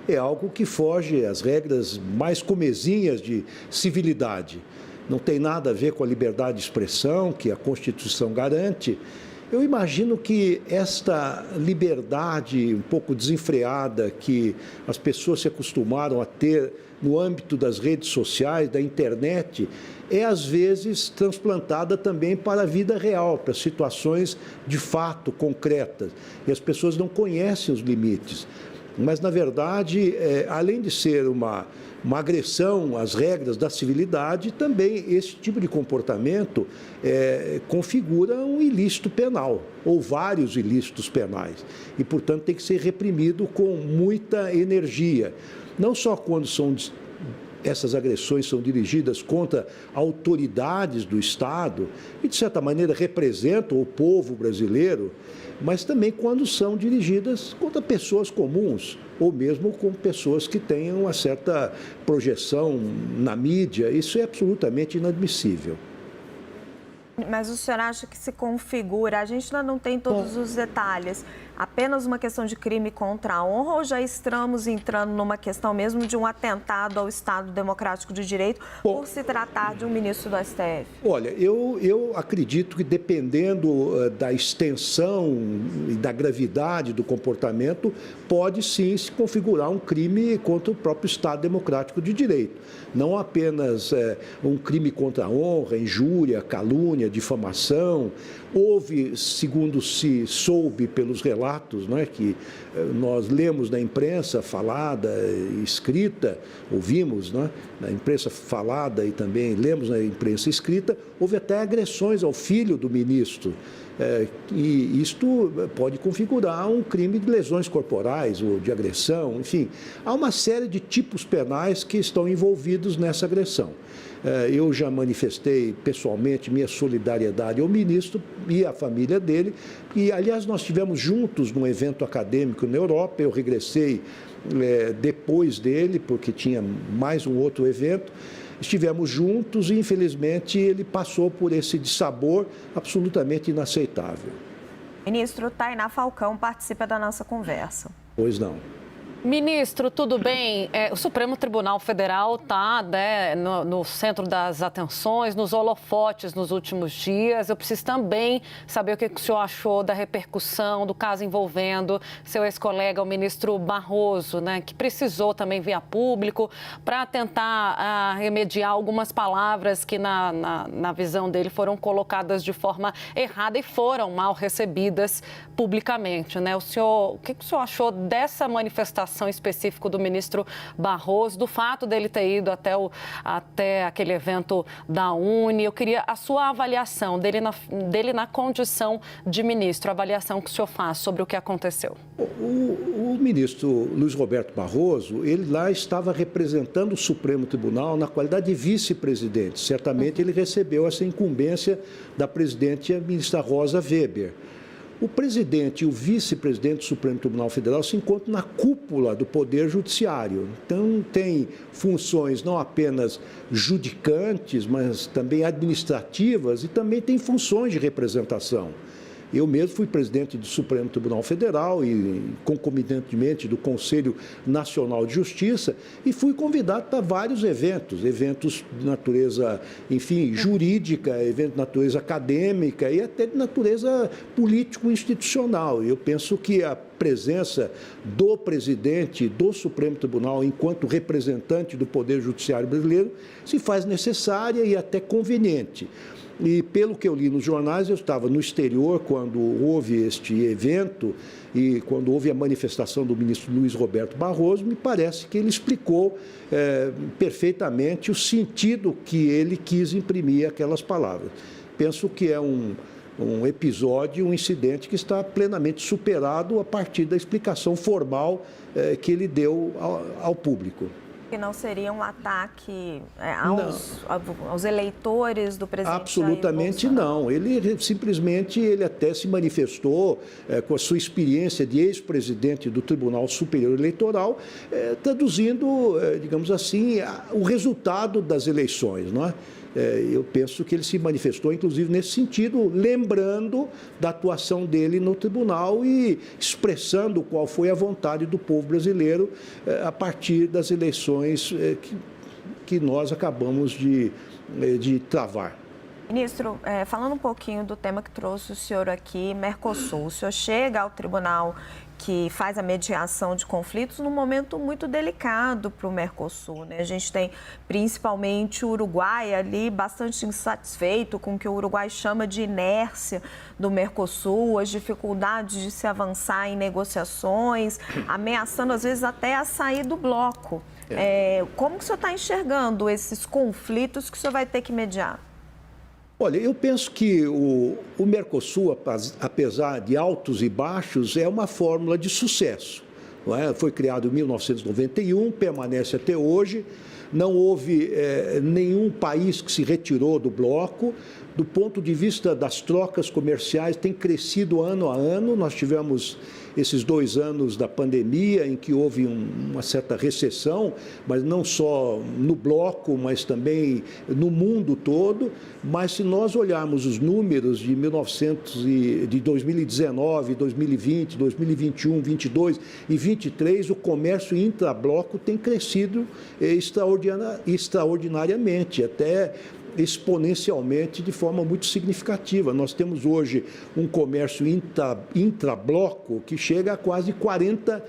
é algo que foge às regras mais comezinhas de civilidade. Não tem nada a ver com a liberdade de expressão que a Constituição garante. Eu imagino que esta liberdade um pouco desenfreada que as pessoas se acostumaram a ter no âmbito das redes sociais, da internet, é às vezes transplantada também para a vida real, para situações de fato concretas. E as pessoas não conhecem os limites. Mas, na verdade, além de ser uma agressão às regras da civilidade, também esse tipo de comportamento configura um ilícito penal, ou vários ilícitos penais. E, portanto, tem que ser reprimido com muita energia. Não só quando essas agressões são dirigidas contra autoridades do Estado e, de certa maneira, representam o povo brasileiro, mas também quando são dirigidas contra pessoas comuns ou mesmo com pessoas que tenham uma certa projeção na mídia. Isso é absolutamente inadmissível. Mas o senhor acha que se configura, a gente ainda não tem todos os detalhes, apenas uma questão de crime contra a honra ou já estamos entrando numa questão mesmo de um atentado ao Estado Democrático de Direito por se tratar de um ministro do STF? Olha, eu acredito que dependendo da extensão e da gravidade do comportamento, pode sim se configurar um crime contra o próprio Estado Democrático de Direito. Não apenas um crime contra a honra, injúria, calúnia, difamação. Houve, segundo se soube pelos relatos, né, que nós lemos na imprensa falada e escrita, ouvimos, né, na imprensa falada e também lemos na imprensa escrita, houve até agressões ao filho do ministro. E isto pode configurar um crime de lesões corporais ou de agressão, enfim. Há uma série de tipos penais que estão envolvidos nessa agressão. Eu já manifestei pessoalmente minha solidariedade ao ministro e à família dele. E, aliás, nós estivemos juntos num evento acadêmico na Europa. Eu regressei depois dele, porque tinha mais um outro evento. Estivemos juntos e, infelizmente, ele passou por esse dissabor absolutamente inaceitável. Ministro Tainá Falcão participa da nossa conversa. Pois não. Ministro, tudo bem? O Supremo Tribunal Federal está no centro das atenções, nos holofotes nos últimos dias. Eu preciso também saber o que o senhor achou da repercussão do caso envolvendo seu ex-colega, o ministro Barroso, né, que precisou também vir a público para tentar remediar algumas palavras que, na visão dele, foram colocadas de forma errada e foram mal recebidas publicamente, né? O que o senhor achou dessa manifestação específico do ministro Barroso, do fato dele ter ido até aquele evento da Uni? Eu queria a sua avaliação dele na condição de ministro, a avaliação que o senhor faz sobre o que aconteceu. O ministro Luiz Roberto Barroso, ele lá estava representando o Supremo Tribunal na qualidade de vice-presidente. Certamente ele recebeu essa incumbência da presidente, a ministra Rosa Weber. O presidente e o vice-presidente do Supremo Tribunal Federal se encontram na cúpula do Poder Judiciário. Então, tem funções não apenas judicantes, mas também administrativas e também tem funções de representação. Eu mesmo fui presidente do Supremo Tribunal Federal e concomitantemente do Conselho Nacional de Justiça e fui convidado para vários eventos de natureza, enfim, jurídica, eventos de natureza acadêmica e até de natureza político-institucional. Eu penso que a presença do presidente do Supremo Tribunal enquanto representante do Poder Judiciário brasileiro se faz necessária e até conveniente. E, pelo que eu li nos jornais, eu estava no exterior quando houve este evento e quando houve a manifestação do ministro Luiz Roberto Barroso, me parece que ele explicou perfeitamente o sentido que ele quis imprimir aquelas palavras. Penso que é um episódio, um incidente que está plenamente superado a partir da explicação formal que ele deu ao público. Que não seria um ataque aos eleitores do presidente Absolutamente não. Ele simplesmente, ele até se manifestou com a sua experiência de ex-presidente do Tribunal Superior Eleitoral, traduzindo, digamos assim, o resultado das eleições, não é? Eu penso que ele se manifestou, inclusive, nesse sentido, lembrando da atuação dele no tribunal e expressando qual foi a vontade do povo brasileiro a partir das eleições que nós acabamos de travar. Ministro, falando um pouquinho do tema que trouxe o senhor aqui, Mercosul, o senhor chega ao tribunal que faz a mediação de conflitos num momento muito delicado para o Mercosul, né? A gente tem principalmente o Uruguai ali bastante insatisfeito com o que o Uruguai chama de inércia do Mercosul, as dificuldades de se avançar em negociações, ameaçando às vezes até a sair do bloco. Como que o senhor está enxergando esses conflitos que o senhor vai ter que mediar? Olha, eu penso que o Mercosul, apesar de altos e baixos, é uma fórmula de sucesso. Não é? Foi criado em 1991, permanece até hoje. Não houve nenhum país que se retirou do bloco. Do ponto de vista das trocas comerciais, tem crescido ano a ano. Nós tivemos esses 2 anos da pandemia, em que houve uma certa recessão, mas não só no bloco, mas também no mundo todo. Mas se nós olharmos os números de 2019, 2020, 2021, 2022 e 2023, o comércio intrabloco tem crescido extraordinariamente, até exponencialmente, de forma muito significativa. Nós temos hoje um comércio intrabloco que chega a quase 40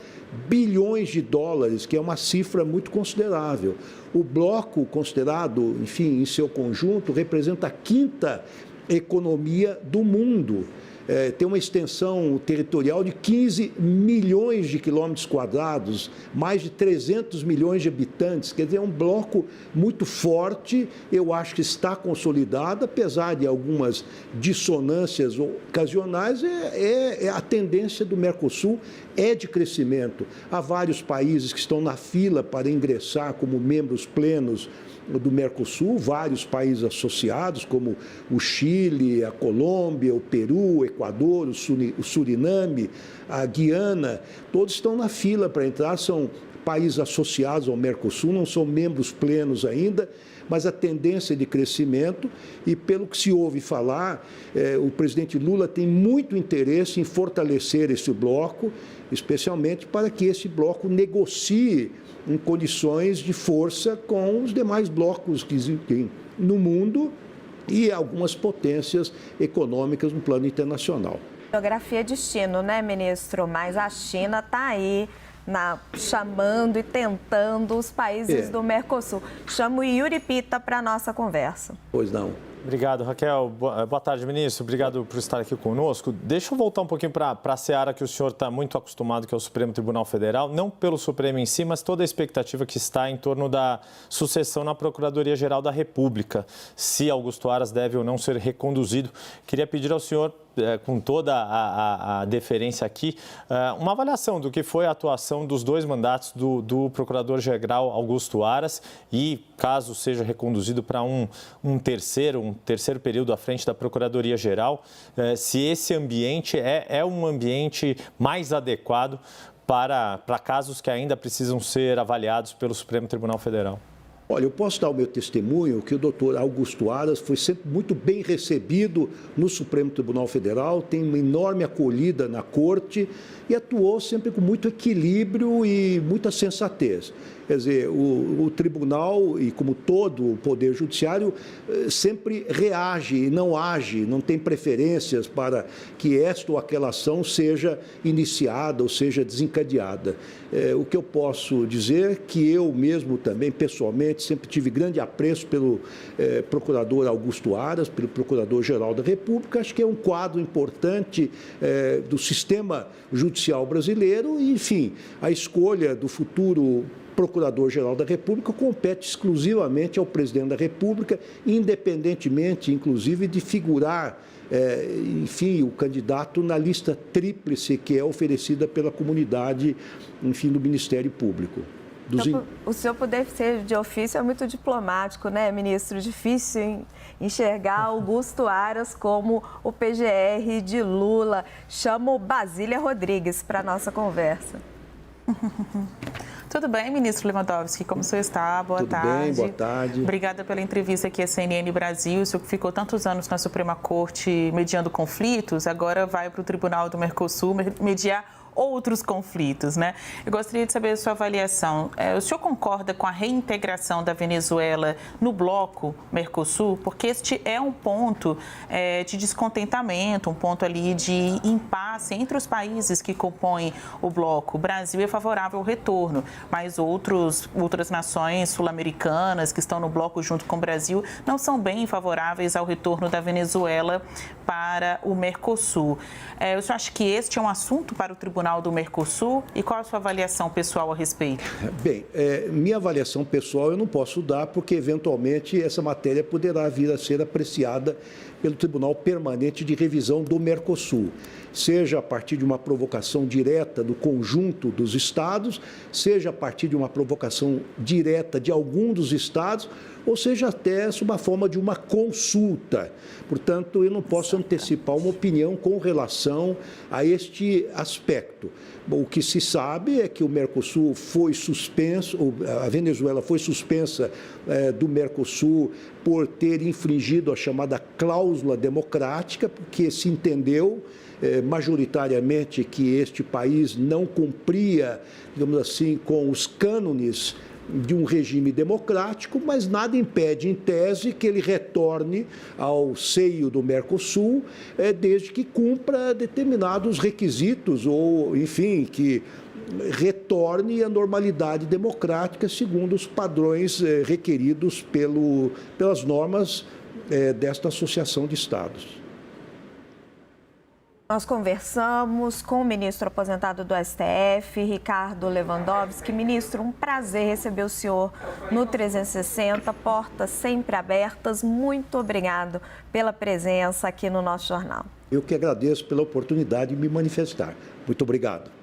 bilhões de dólares, que é uma cifra muito considerável. O bloco, considerado, enfim, em seu conjunto, representa a 5ª economia do mundo. Tem uma extensão territorial de 15 milhões de quilômetros quadrados, mais de 300 milhões de habitantes. Quer dizer, é um bloco muito forte, eu acho que está consolidado, apesar de algumas dissonâncias ocasionais, a tendência do Mercosul é de crescimento. Há vários países que estão na fila para ingressar como membros plenos do Mercosul, vários países associados, como o Chile, a Colômbia, o Peru, o Equador, o Suriname, a Guiana, todos estão na fila para entrar, são países associados ao Mercosul, não são membros plenos ainda, mas a tendência de crescimento, e pelo que se ouve falar, o presidente Lula tem muito interesse em fortalecer esse bloco, especialmente para que esse bloco negocie em condições de força com os demais blocos que existem no mundo e algumas potências econômicas no plano internacional. Geografia é destino, né, ministro? Mas a China está aí chamando e tentando os países do Mercosul. Chamo o Yuri Pita para a nossa conversa. Pois não. Obrigado, Raquel. Boa tarde, ministro. Obrigado por estar aqui conosco. Deixa eu voltar um pouquinho para a seara que o senhor está muito acostumado, que é o Supremo Tribunal Federal, não pelo Supremo em si, mas toda a expectativa que está em torno da sucessão na Procuradoria-Geral da República, se Augusto Aras deve ou não ser reconduzido. Queria pedir ao senhor, com toda a deferência aqui, uma avaliação do que foi a atuação dos 2 mandatos do Procurador-Geral Augusto Aras e, caso seja reconduzido para um terceiro período à frente da Procuradoria-Geral, se esse ambiente é um ambiente mais adequado para casos que ainda precisam ser avaliados pelo Supremo Tribunal Federal. Olha, eu posso dar o meu testemunho que o doutor Augusto Aras foi sempre muito bem recebido no Supremo Tribunal Federal, tem uma enorme acolhida na Corte e atuou sempre com muito equilíbrio e muita sensatez. Quer dizer, o tribunal, e como todo o Poder Judiciário, sempre reage e não age, não tem preferências para que esta ou aquela ação seja iniciada ou seja desencadeada. O que eu posso dizer é que eu mesmo também, pessoalmente, sempre tive grande apreço pelo procurador Augusto Aras, pelo Procurador-Geral da República. Acho que é um quadro importante do sistema judicial brasileiro e, enfim, a escolha do futuro Procurador-Geral da República compete exclusivamente ao Presidente da República, independentemente, inclusive, de figurar, enfim, o candidato na lista tríplice que é oferecida pela comunidade, enfim, do Ministério Público. O seu poder ser de ofício é muito diplomático, né, ministro? Difícil enxergar Augusto Aras como o PGR de Lula. Chamo Basília Rodrigues para a nossa conversa. Tudo bem, ministro Lewandowski? Como o senhor está? Boa tarde. Tudo bem, boa tarde. Obrigada pela entrevista aqui à CNN Brasil. O senhor que ficou tantos anos na Suprema Corte mediando conflitos, agora vai para o Tribunal do Mercosul mediar outros conflitos, né? Eu gostaria de saber a sua avaliação. O senhor concorda com a reintegração da Venezuela no bloco Mercosul? Porque este é um ponto de descontentamento, um ponto ali de impasse entre os países que compõem o bloco. O Brasil é favorável ao retorno, mas outras nações sul-americanas que estão no bloco junto com o Brasil não são bem favoráveis ao retorno da Venezuela para o Mercosul. O senhor acha que este é um assunto para o Tribunal do Mercosul e qual a sua avaliação pessoal a respeito? Bem, minha avaliação pessoal eu não posso dar porque, eventualmente, essa matéria poderá vir a ser apreciada pelo Tribunal Permanente de Revisão do Mercosul, seja a partir de uma provocação direta do conjunto dos estados, seja a partir de uma provocação direta de algum dos estados, ou seja até sob a forma de uma consulta. Portanto, eu não posso antecipar uma opinião com relação a este aspecto. Bom, o que se sabe é que o Mercosul foi suspenso, a Venezuela foi suspensa do Mercosul por ter infringido a chamada cláusula democrática, porque se entendeu majoritariamente que este país não cumpria, digamos assim, com os cânones de um regime democrático, mas nada impede, em tese, que ele retorne ao seio do Mercosul, desde que cumpra determinados requisitos ou, enfim, que retorne à normalidade democrática segundo os padrões requeridos pelas normas desta Associação de Estados. Nós conversamos com o ministro aposentado do STF, Ricardo Lewandowski. Ministro, um prazer receber o senhor no 360, portas sempre abertas. Muito obrigado pela presença aqui no nosso jornal. Eu que agradeço pela oportunidade de me manifestar. Muito obrigado.